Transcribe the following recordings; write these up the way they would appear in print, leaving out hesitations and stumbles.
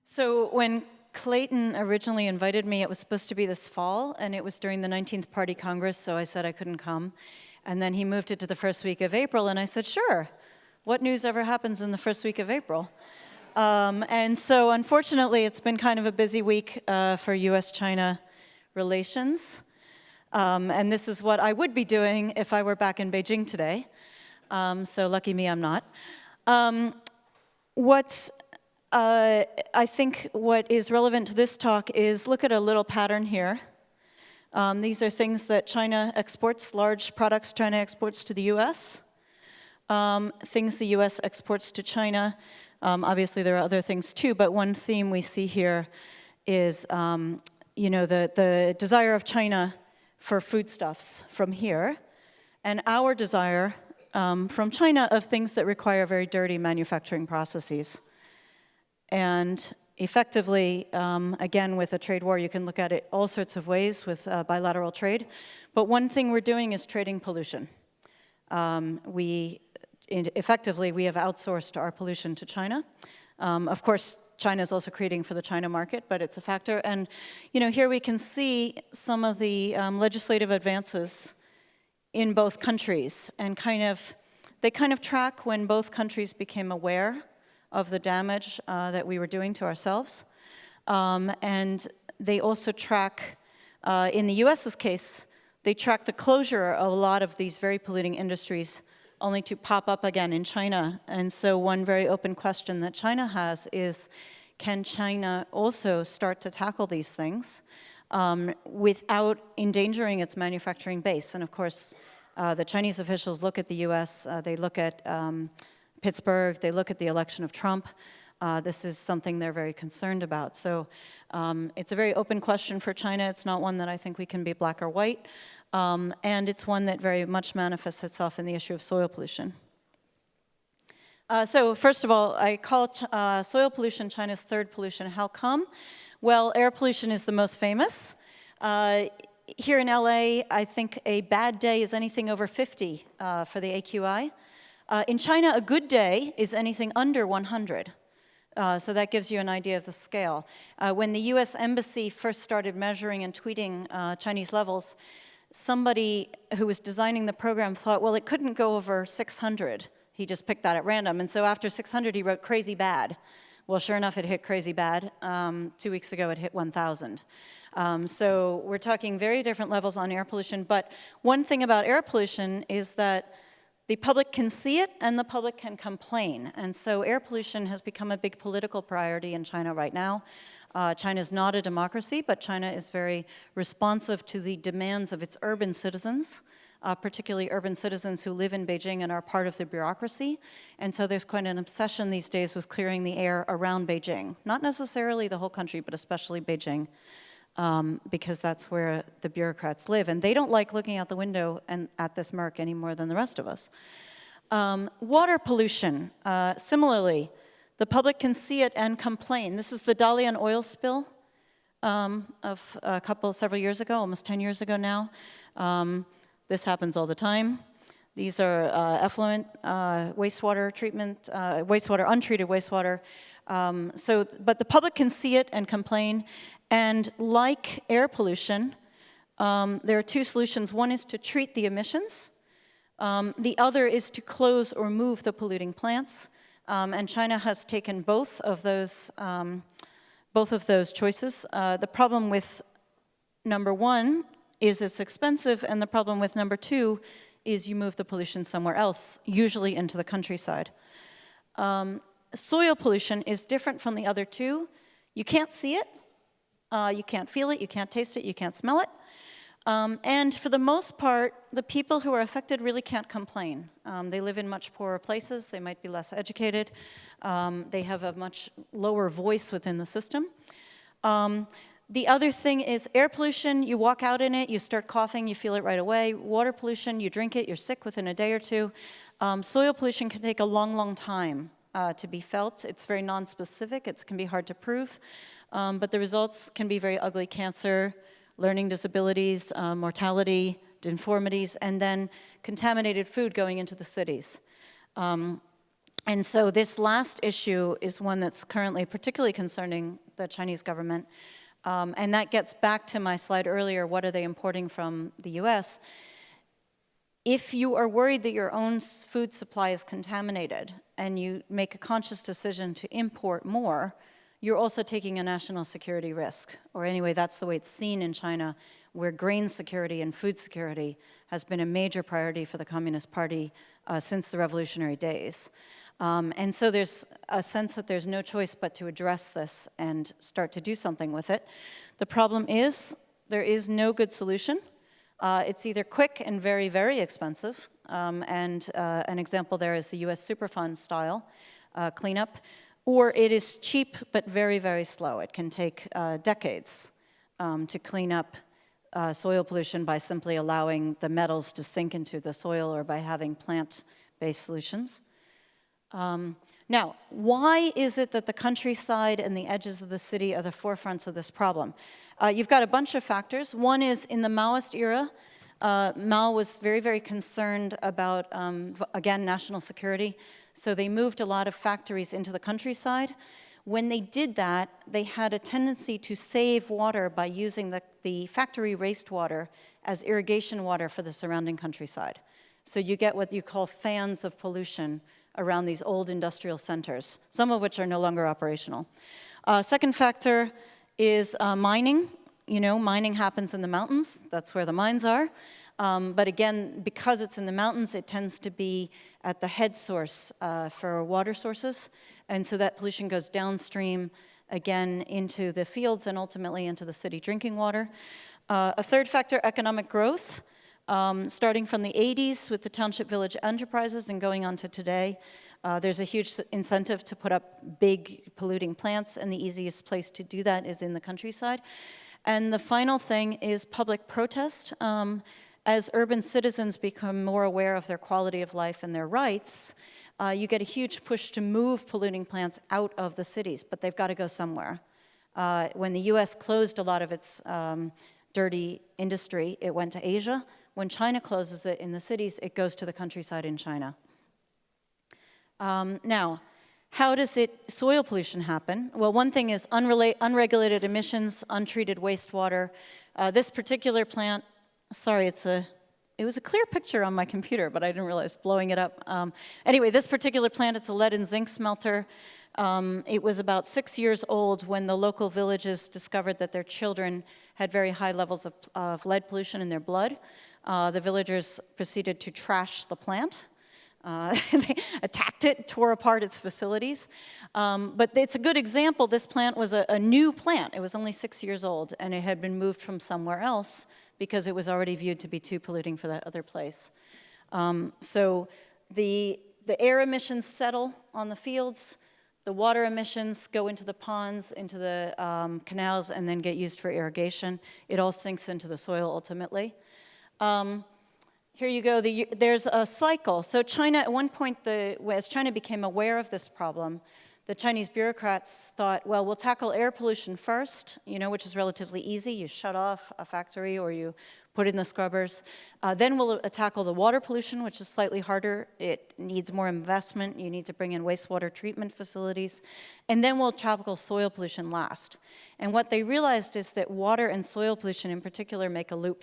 So when Clayton originally invited me, it was supposed to be this fall, and it was during the 19th Party Congress, so I said I couldn't come. And then he moved it to the first week of April, and I said, sure. What news ever happens in the first week of April? And so unfortunately, it's been kind of a busy week for US-China relations. And this is what I would be doing if I were back in Beijing today. So lucky me, I'm not. I think what is relevant to this talk is look at a little pattern here. These are things that China exports, large products China exports to the US, things the US exports to China. Obviously there are other things too, but one theme we see here is the desire of China for foodstuffs from here, and our desire from China of things that require very dirty manufacturing processes. And effectively, again, with a trade war, you can look at it all sorts of ways with bilateral trade. But one thing we're doing is trading pollution. Effectively, we have outsourced our pollution to China. Of course, China is also creating for the China market, but it's a factor. And here we can see some of the legislative advances in both countries, and they kind of track when both countries became aware of the damage that we were doing to ourselves. And they also track, in the US's case, they track the closure of a lot of these very polluting industries only to pop up again in China. And so one very open question that China has is, can China also start to tackle these things without endangering its manufacturing base? And of course, the Chinese officials look at the US, they look at Pittsburgh, they look at the election of Trump. This is something they're very concerned about. So it's a very open question for China. It's not one that I think we can be black or white. And it's one that very much manifests itself in the issue of soil pollution. So first of all, I call soil pollution China's third pollution. How come? Well, air pollution is the most famous. Here in LA, I think a bad day is anything over 50 for the AQI. In China, a good day is anything under 100. So that gives you an idea of the scale. When the US Embassy first started measuring and tweeting Chinese levels, somebody who was designing the program thought, well, it couldn't go over 600. He just picked that at random. And so after 600, he wrote crazy bad. Well, sure enough, it hit crazy bad. 2 weeks ago, it hit 1,000. So we're talking very different levels on air pollution. But one thing about air pollution is that the public can see it and the public can complain. And so air pollution has become a big political priority in China right now. China is not a democracy, but China is very responsive to the demands of its urban citizens, particularly urban citizens who live in Beijing and are part of the bureaucracy. And so there's quite an obsession these days with clearing the air around Beijing. Not necessarily the whole country, but especially Beijing. Because that's where the bureaucrats live. And they don't like looking out the window and at this murk any more than the rest of us. Water pollution, similarly, the public can see it and complain. This is the Dalian oil spill of several years ago, almost 10 years ago now. This happens all the time. These are effluent wastewater treatment, untreated wastewater. But the public can see it and complain. And like air pollution, there are two solutions. One is to treat the emissions. The other is to close or move the polluting plants. And China has taken both of those choices. The problem with number one is it's expensive, and the problem with number two is you move the pollution somewhere else, usually into the countryside. Soil pollution is different from the other two. You can't see it. You can't feel it, you can't taste it, you can't smell it. And for the most part, the people who are affected really can't complain. They live in much poorer places, they might be less educated, they have a much lower voice within the system. The other thing is air pollution, you walk out in it, you start coughing, you feel it right away. Water pollution, you drink it, you're sick within a day or two. Soil pollution can take a long, long time to be felt. It's very non-specific, it can be hard to prove. But the results can be very ugly: cancer, learning disabilities, mortality, deformities, and then contaminated food going into the cities. And so this last issue is one that's currently particularly concerning the Chinese government. And that gets back to my slide earlier, what are they importing from the US? If you are worried that your own food supply is contaminated and you make a conscious decision to import more, you're also taking a national security risk. Or anyway, that's the way it's seen in China, where grain security and food security has been a major priority for the Communist Party since the revolutionary days. And so there's a sense that there's no choice but to address this and start to do something with it. The problem is there is no good solution. It's either quick and very, very expensive, and an example there is the US Superfund style cleanup, or it is cheap but very, very slow. It can take decades to clean up soil pollution by simply allowing the metals to sink into the soil or by having plant-based solutions. Now, why is it that the countryside and the edges of the city are the forefronts of this problem? You've got a bunch of factors. One is in the Maoist era, Mao was very, very concerned about, again, national security. So they moved a lot of factories into the countryside. When they did that, they had a tendency to save water by using the factory wastewater as irrigation water for the surrounding countryside. So you get what you call fans of pollution around these old industrial centers, some of which are no longer operational. Second factor is mining. You know, mining happens in the mountains. That's where the mines are. But again, because it's in the mountains, it tends to be at the head source for water sources. And so that pollution goes downstream, again, into the fields and ultimately into the city drinking water. A third factor, economic growth. Starting from the 80s with the township village enterprises and going on to today, there's a huge incentive to put up big polluting plants, and the easiest place to do that is in the countryside. And the final thing is public protest. As urban citizens become more aware of their quality of life and their rights, you get a huge push to move polluting plants out of the cities, but they've got to go somewhere. When the US closed a lot of its dirty industry, it went to Asia. When China closes it in the cities, it goes to the countryside in China. Now, how does soil pollution happen? Well, one thing is unregulated emissions, untreated wastewater. This particular plant, sorry, it was a clear picture on my computer, but I didn't realize blowing it up. Anyway, this particular plant, it's a lead and zinc smelter. It was about 6 years old when the local villages discovered that their children had very high levels of lead pollution in their blood. The villagers proceeded to trash the plant. They attacked it, tore apart its facilities. But it's a good example. This plant was a new plant. It was only 6 years old, and it had been moved from somewhere else because it was already viewed to be too polluting for that other place. So the air emissions settle on the fields. The water emissions go into the ponds, into the canals, and then get used for irrigation. It all sinks into the soil ultimately. Here you go, there's a cycle. So China, at one point, as China became aware of this problem, the Chinese bureaucrats thought, well, we'll tackle air pollution first, which is relatively easy. You shut off a factory or you put in the scrubbers. Then we'll tackle the water pollution, which is slightly harder. It needs more investment. You need to bring in wastewater treatment facilities. And then we'll tackle soil pollution last. And what they realized is that water and soil pollution in particular make a loop.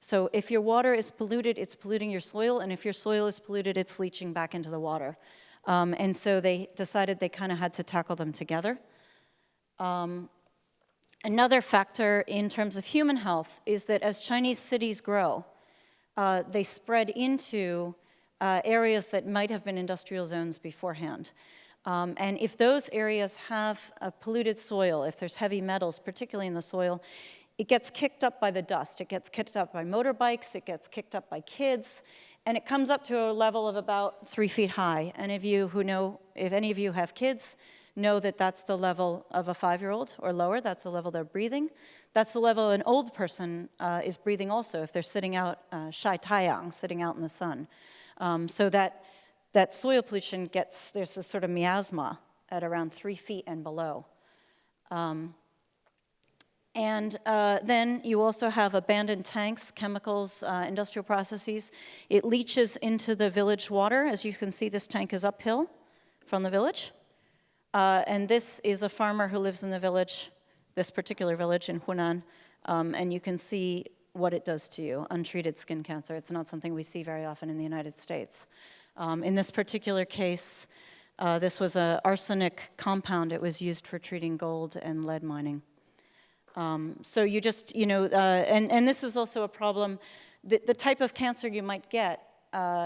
So if your water is polluted, it's polluting your soil, and if your soil is polluted, it's leaching back into the water. And so they decided they kind of had to tackle them together. Another factor in terms of human health is that as Chinese cities grow, they spread into areas that might have been industrial zones beforehand. And if those areas have a polluted soil, if there's heavy metals, particularly in the soil, it gets kicked up by the dust. It gets kicked up by motorbikes. It gets kicked up by kids. And it comes up to a level of about 3 feet high. And if any of you have kids, know that that's the level of a 5-year-old or lower. That's the level they're breathing. That's the level an old person is breathing also if they're sitting out, shai taiyang, sitting out in the sun. So that soil pollution there's this sort of miasma at around 3 feet and below. And then you also have abandoned tanks, chemicals, industrial processes. It leaches into the village water. As you can see, this tank is uphill from the village. And this is a farmer who lives in the village, this particular village in Hunan, and you can see what it does to you, untreated skin cancer. It's not something we see very often in the United States. In this particular case, this was an arsenic compound. It was used for treating gold and lead mining. So you just, and this is also a problem. The type of cancer you might get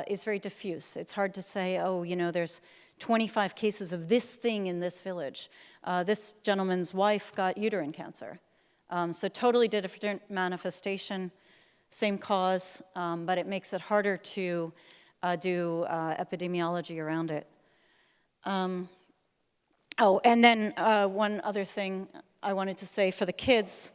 is very diffuse. It's hard to say, oh, there's 25 cases of this thing in this village. This gentleman's wife got uterine cancer. So totally different manifestation, same cause, but it makes it harder to do epidemiology around it. Oh, and then one other thing I wanted to say for the kids,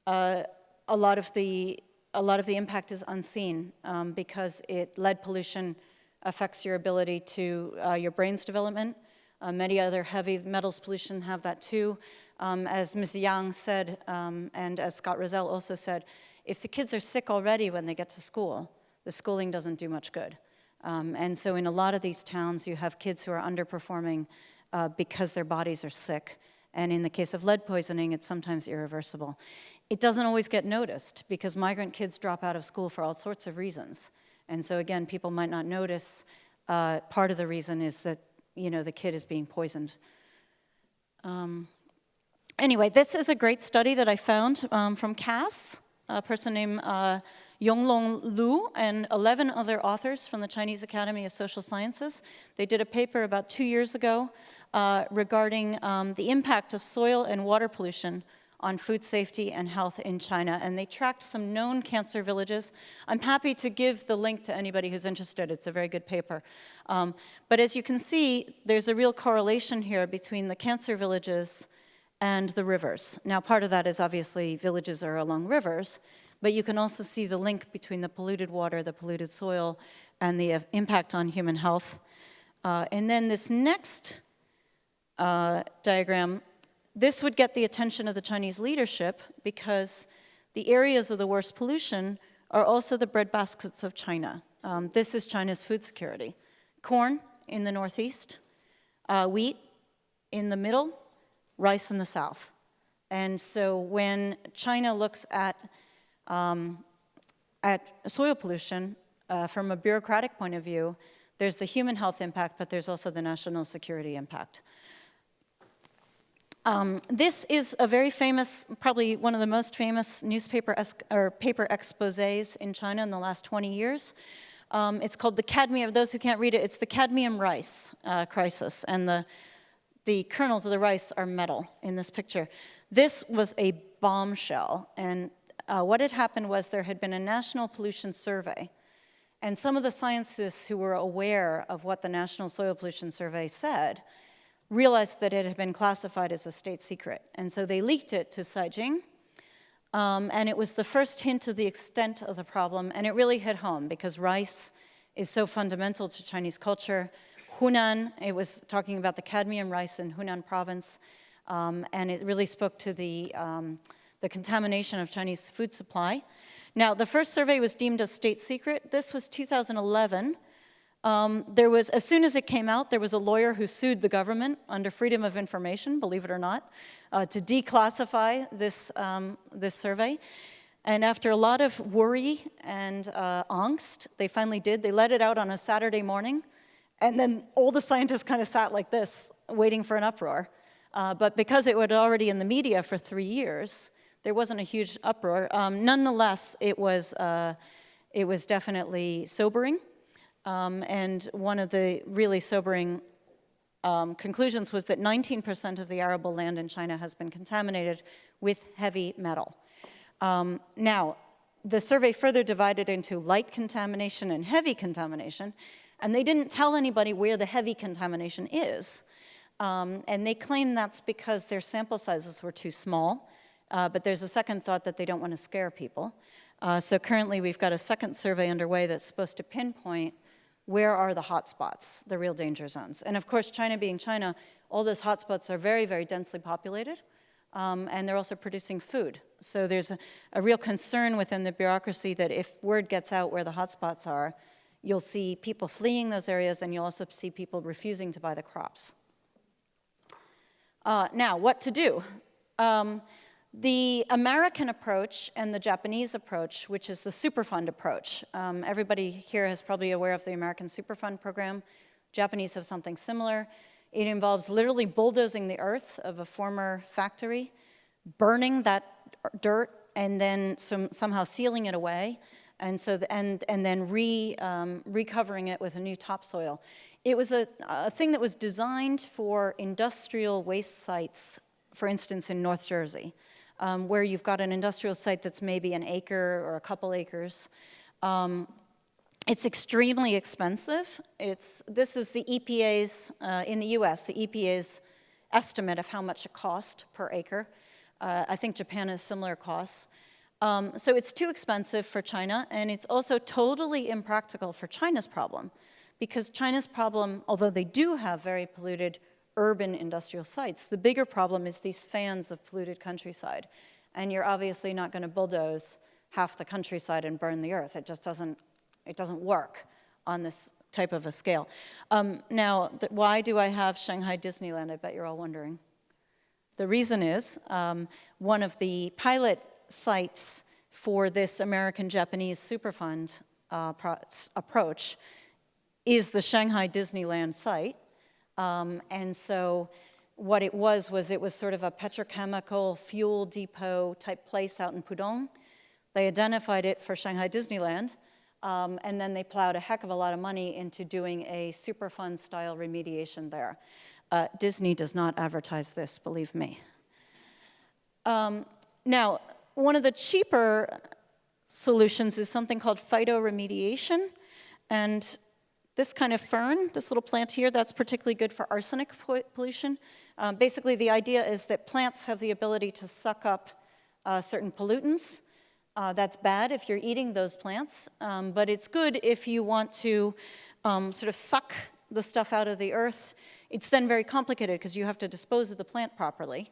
a lot of the impact is unseen because lead pollution affects your ability to your brain's development. Many other heavy metals pollution have that too. As Ms. Yang said, and as Scott Rozelle also said, if the kids are sick already when they get to school, the schooling doesn't do much good. And so in a lot of these towns, you have kids who are underperforming because their bodies are sick. And in the case of lead poisoning, it's sometimes irreversible. It doesn't always get noticed because migrant kids drop out of school for all sorts of reasons. And so again, people might not notice. Part of the reason is that, the kid is being poisoned. Anyway, this is a great study that I found from CAS, a person named Yonglong Lu and 11 other authors from the Chinese Academy of Social Sciences. They did a paper about 2 years ago regarding the impact of soil and water pollution on food safety and health in China, and they tracked some known cancer villages. I'm happy to give the link to anybody who's interested. It's a very good paper. But as you can see, there's a real correlation here between the cancer villages and the rivers. Now, part of that is obviously villages are along rivers, but you can also see the link between the polluted water, the polluted soil, and the impact on human health. And then this next diagram, this would get the attention of the Chinese leadership because the areas of the worst pollution are also the breadbaskets of China. This is China's food security. Corn in the northeast, wheat in the middle, rice in the south. And so when China looks at soil pollution from a bureaucratic point of view, there's the human health impact, but there's also the national security impact. This is a very famous, probably one of the most famous newspaper or paper exposés in China in the last 20 years. It's called the cadmium, those who can't read it, it's the cadmium rice crisis, and the kernels of the rice are metal in this picture. This was a bombshell, and what had happened was there had been a national pollution survey, and some of the scientists who were aware of what the National Soil Pollution Survey said realized that it had been classified as a state secret, and so they leaked it to Beijing, and it was the first hint of the extent of the problem, and it really hit home because rice is so fundamental to Chinese culture. Hunan, it was talking about the cadmium rice in Hunan province, and it really spoke to the contamination of Chinese food supply. Now, the first survey was deemed a state secret. This was 2011. As soon as it came out, there was a lawyer who sued the government under Freedom of Information, believe it or not, to declassify this survey. And after a lot of worry and angst, they finally did. They let it out on a Saturday morning, and then all the scientists kind of sat like this, waiting for an uproar. But because it was already in the media for 3 years, there wasn't a huge uproar. Nonetheless, it was definitely sobering. And one of the really sobering conclusions was that 19% of the arable land in China has been contaminated with heavy metal. Now, the survey further divided into light contamination and heavy contamination, and they didn't tell anybody where the heavy contamination is. And they claim that's because their sample sizes were too small, but there's a second thought that they don't want to scare people. So currently we've got a second survey underway that's supposed to pinpoint where are the hotspots, the real danger zones. And of course, China being China, all those hotspots are very, very densely populated, and they're also producing food. So there's a real concern within the bureaucracy that if word gets out where the hotspots are, You'll see people fleeing those areas, and you'll also see people refusing to buy the crops. Now, what to do? The American approach and the Japanese approach, which is the Superfund approach. Everybody here is probably aware of the American Superfund program. Japanese have something similar. It involves literally bulldozing the earth of a former factory, burning that dirt, and then somehow sealing it away, and then recovering it with a new topsoil. It was a thing that was designed for industrial waste sites, for instance, in North Jersey, where you've got an industrial site that's maybe an acre or a couple acres. It's extremely expensive. This is the EPA's, in the US, the EPA's estimate of how much it costs per acre. I think Japan has similar costs. So it's too expensive for China, and it's also totally impractical for China's problem, because China's problem, although they do have very polluted urban industrial sites, the bigger problem is these fans of polluted countryside. And you're obviously not going to bulldoze half the countryside and burn the earth. It just doesn't work on this type of a scale. Now, why do I have Shanghai Disneyland? I bet you're all wondering. The reason is one of the pilot sites for this American-Japanese Superfund approach is the Shanghai Disneyland site. And so what it was sort of a petrochemical fuel depot type place out in Pudong. They identified it for Shanghai Disneyland, and then they plowed a heck of a lot of money into doing a Superfund style remediation there. Disney does not advertise this, believe me. Now, one of the cheaper solutions is something called phyto-remediation, and this kind of fern, this little plant here, that's particularly good for arsenic pollution. Basically, the idea is that plants have the ability to suck up certain pollutants. That's bad if you're eating those plants, but it's good if you want to sort of suck the stuff out of the earth. It's then very complicated because you have to dispose of the plant properly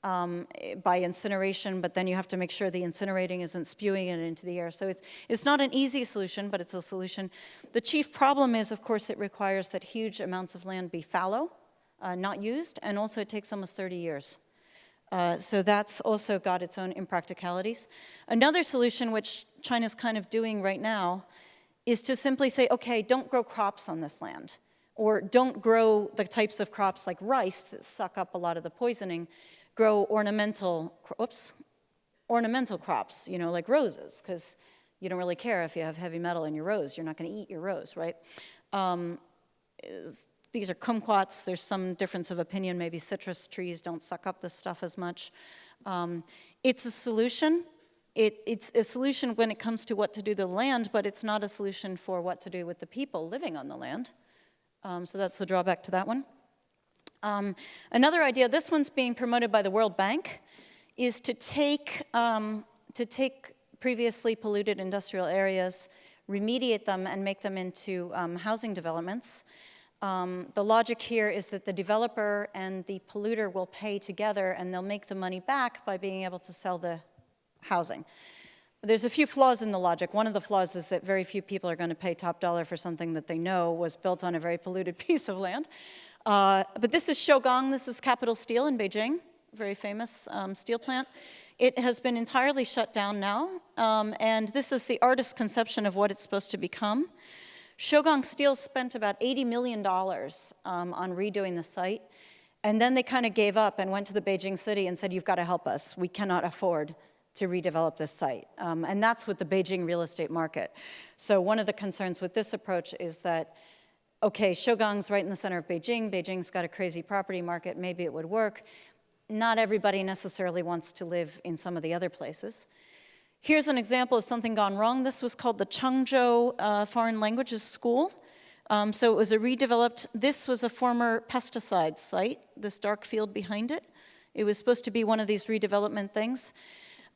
by incineration, but then you have to make sure the incinerating isn't spewing it into the air. So it's not an easy solution, but it's a solution. The chief problem is, of course, it requires that huge amounts of land be fallow, not used, and also it takes almost 30 years. So that's also got its own impracticalities. Another solution, which China's kind of doing right now, is to simply say, okay, don't grow crops on this land, or don't grow the types of crops like rice that suck up a lot of the poisoning. Grow ornamental crops, you know, like roses, because you don't really care if you have heavy metal in your rose. You're not going to eat your rose, right? These are kumquats. There's some difference of opinion. Maybe citrus trees don't suck up this stuff as much. It's a solution. It's a solution when it comes to what to do to the land, but it's not a solution for what to do with the people living on the land. So that's the drawback to that one. Another idea, this one's being promoted by the World Bank, is to take previously polluted industrial areas, remediate them, and make them into housing developments. The logic here is that the developer and the polluter will pay together, and they'll make the money back by being able to sell the housing. There's a few flaws in the logic. One of the flaws is that very few people are going to pay top dollar for something that they know was built on a very polluted piece of land. But this is Shougang. This is Capital Steel in Beijing, very famous steel plant. It has been entirely shut down now, and this is the artist's conception of what it's supposed to become. Shougang Steel spent about $80 million on redoing the site, and then they kind of gave up and went to the Beijing city and said, you've got to help us. We cannot afford to redevelop this site. And that's with the Beijing real estate market. So one of the concerns with this approach is that, okay, Shougang's right in the center of Beijing. Beijing's got a crazy property market. Maybe it would work. Not everybody necessarily wants to live in some of the other places. Here's an example of something gone wrong. This was called the Changzhou Foreign Languages School. So it was a redeveloped, this was a former pesticide site, this dark field behind it. It was supposed to be one of these redevelopment things.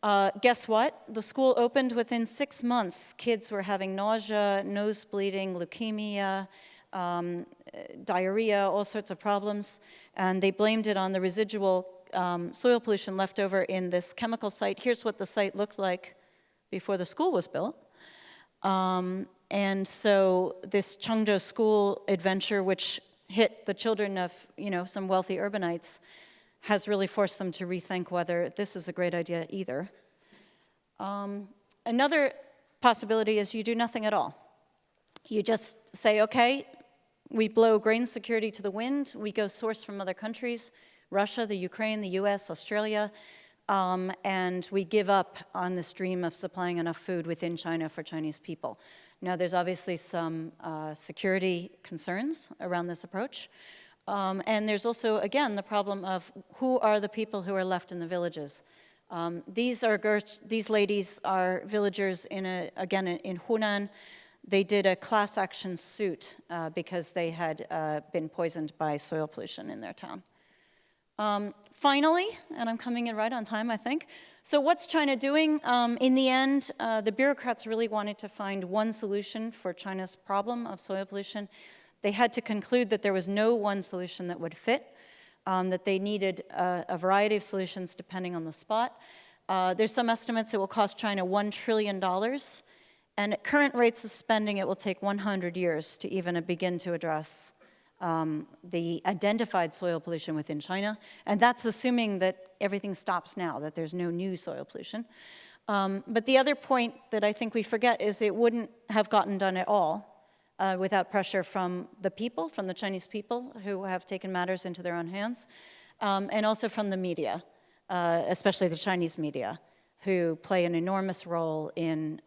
Guess what? The school opened within 6 months. Kids were having nausea, nose bleeding, leukemia, diarrhea, all sorts of problems, and they blamed it on the residual soil pollution left over in this chemical site. Here's what the site looked like before the school was built. And so this Chengzhou school adventure, which hit the children of, some wealthy urbanites, has really forced them to rethink whether this is a great idea either. Another possibility is you do nothing at all. You just say, okay, we blow grain security to the wind, we go source from other countries, Russia, the Ukraine, the US, Australia, and we give up on this dream of supplying enough food within China for Chinese people. Now, there's obviously some security concerns around this approach. And there's also, again, the problem of who are the people who are left in the villages. These ladies are villagers in Hunan. They did a class action suit because they had been poisoned by soil pollution in their town. Finally, and I'm coming in right on time, I think. So what's China doing? In the end, the bureaucrats really wanted to find one solution for China's problem of soil pollution. They had to conclude that there was no one solution that would fit, that they needed a variety of solutions depending on the spot. There's some estimates it will cost China $1 trillion. And at current rates of spending, it will take 100 years to even begin to address the identified soil pollution within China. And that's assuming that everything stops now, that there's no new soil pollution. But the other point that I think we forget is it wouldn't have gotten done at all without pressure from the people, from the Chinese people who have taken matters into their own hands, and also from the media, especially the Chinese media, who play an enormous role in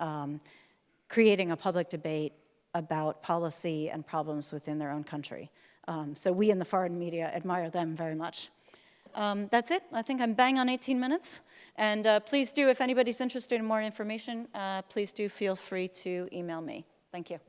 creating a public debate about policy and problems within their own country. So we in the foreign media admire them very much. That's it. I think I'm bang on 18 minutes. And please do, if anybody's interested in more information, please do feel free to email me. Thank you.